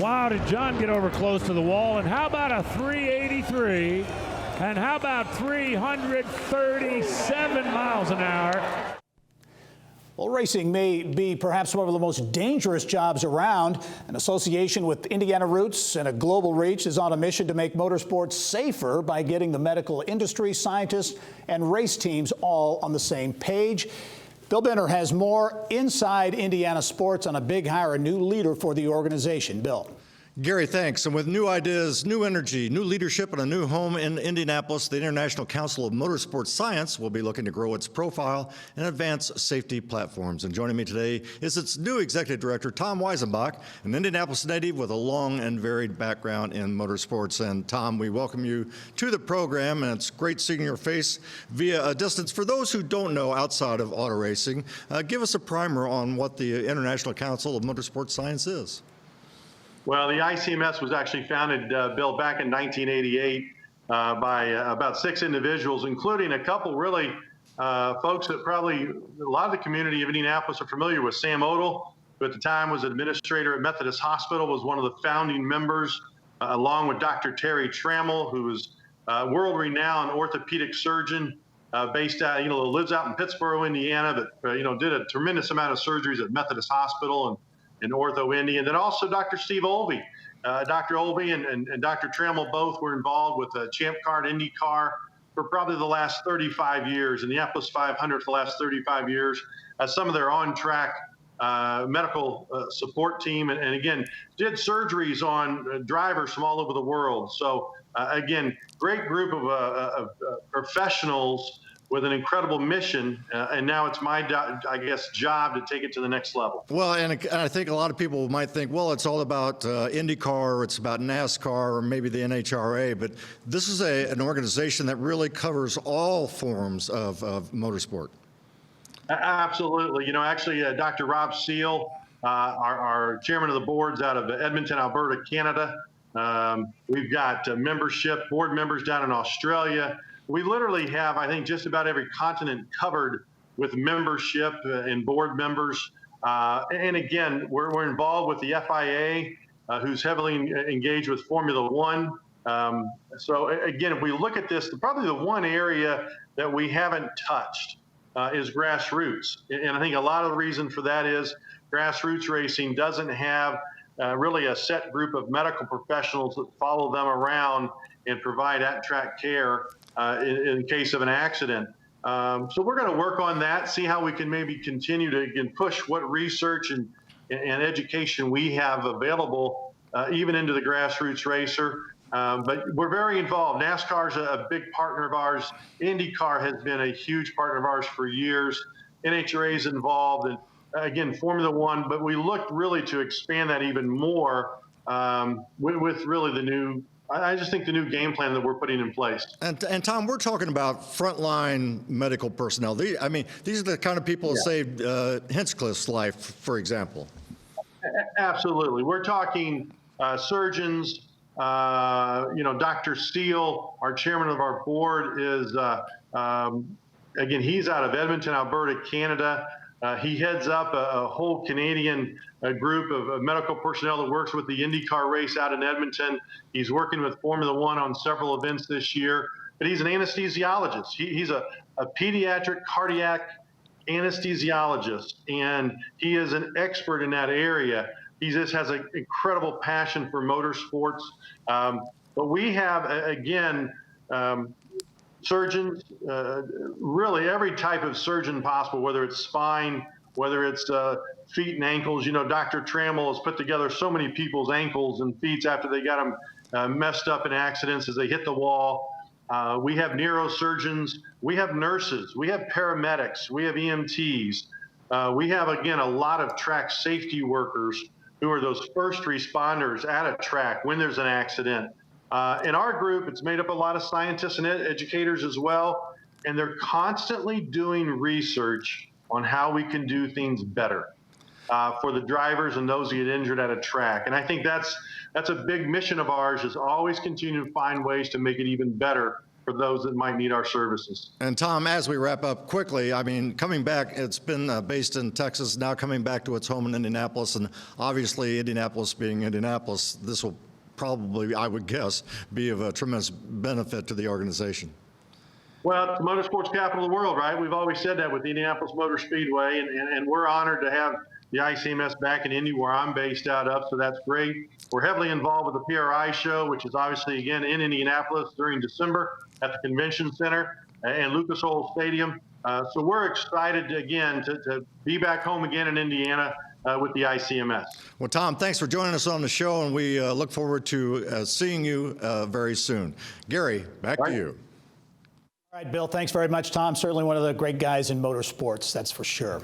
Wow, did John get over close to the wall? And how about a 383? And how about 337 miles an hour? Well, racing may be perhaps one of the most dangerous jobs around. An association with Indiana roots and a global reach is on a mission to make motorsports safer by getting the medical industry, scientists, and race teams all on the same page. Bill Benner has more inside Indiana sports on a big hire, a new leader for the organization. Bill. Gary, thanks. And with new ideas, new energy, new leadership, and a new home in Indianapolis, the International Council of Motorsports Science will be looking to grow its profile and advance safety platforms. And joining me today is its new executive director, Tom Weisenbach, an Indianapolis-native with a long and varied background in motorsports. And Tom, we welcome you to the program, and it's great seeing your face via a distance. For those who don't know outside of auto racing, give us a primer on what the International Council of Motorsports Science is. Well, the ICMS was actually founded, Bill, back in 1988 by about 6 individuals, including a couple really folks that probably a lot of the community of Indianapolis are familiar with. Sam Odell, who at the time was administrator at Methodist Hospital, was one of the founding members, along with Dr. Terry Trammell, who was world-renowned orthopedic surgeon based out, lives out in Pittsburgh, Indiana, but, did a tremendous amount of surgeries at Methodist Hospital and Ortho Indy, and then also Dr. Steve Olvey. Dr. Olvey and Dr. Trammell both were involved with Champ Car and IndyCar for probably the last 35 years, Indianapolis 500 for the last 35 years, as some of their on-track medical support team, and again, did surgeries on drivers from all over the world. So again, great group of professionals with an incredible mission, and now it's my, job to take it to the next level. Well, and I think a lot of people might think, well, it's all about IndyCar, or it's about NASCAR, or maybe the NHRA, but this is an organization that really covers all forms of motorsport. Absolutely. Actually, Dr. Rob Seal, our chairman of the boards out of Edmonton, Alberta, Canada. We've got board members down in Australia. We literally have, I think, just about every continent covered with membership and board members. And again, we're involved with the FIA, who's heavily engaged with Formula One. So again, if we look at this, probably the one area that we haven't touched is grassroots. And I think a lot of the reason for that is grassroots racing doesn't have really a set group of medical professionals that follow them around and provide at-track care in case of an accident. So we're going to work on that, see how we can maybe continue to, again, push what research and education we have available, even into the grassroots racer. But we're very involved. NASCAR is a big partner of ours. IndyCar has been a huge partner of ours for years. NHRA is involved, and again, Formula One. But we looked really to expand that even more with really the new. I just think the new game plan that we're putting in place. And Tom, we're talking about frontline medical personnel. These are the kind of people that saved Hinchcliffe's life, for example. Absolutely. We're talking surgeons. Dr. Steele, our chairman of our board, is, again, he's out of Edmonton, Alberta, Canada. He heads up a whole Canadian group of medical personnel that works with the IndyCar race out in Edmonton. He's working with Formula One on several events this year, but he's an anesthesiologist. He's a pediatric cardiac anesthesiologist, and he is an expert in that area. He just has an incredible passion for motorsports. But we have, again, surgeons, really every type of surgeon possible, whether it's spine, whether it's feet and ankles. Dr. Trammell has put together so many people's ankles and feet after they got them messed up in accidents as they hit the wall. We have neurosurgeons, we have nurses, we have paramedics, we have EMTs. We have, again, a lot of track safety workers who are those first responders at a track when there's an accident. In our group, it's made up a lot of scientists and educators as well, and they're constantly doing research on how we can do things better for the drivers and those who get injured at a track. And I think that's a big mission of ours, is always continue to find ways to make it even better for those that might need our services. And Tom, as we wrap up quickly, I mean, coming back, it's been based in Texas, now coming back to its home in Indianapolis, and obviously Indianapolis being Indianapolis, this will probably, I would guess, be of a tremendous benefit to the organization. Well, it's the motorsports capital of the world, right? We've always said that with the Indianapolis Motor Speedway, and we're honored to have the ICMS back in Indy, where I'm based out of, so that's great. We're heavily involved with the PRI show, which is obviously, again, in Indianapolis during December at the Convention Center and Lucas Oil Stadium. So we're excited, again, to be back home again in Indiana with the ICMS. Well, Tom, thanks for joining us on the show, and we look forward to seeing you very soon. Gary, back to you. All right, Bill, thanks very much, Tom. Certainly one of the great guys in motorsports, that's for sure.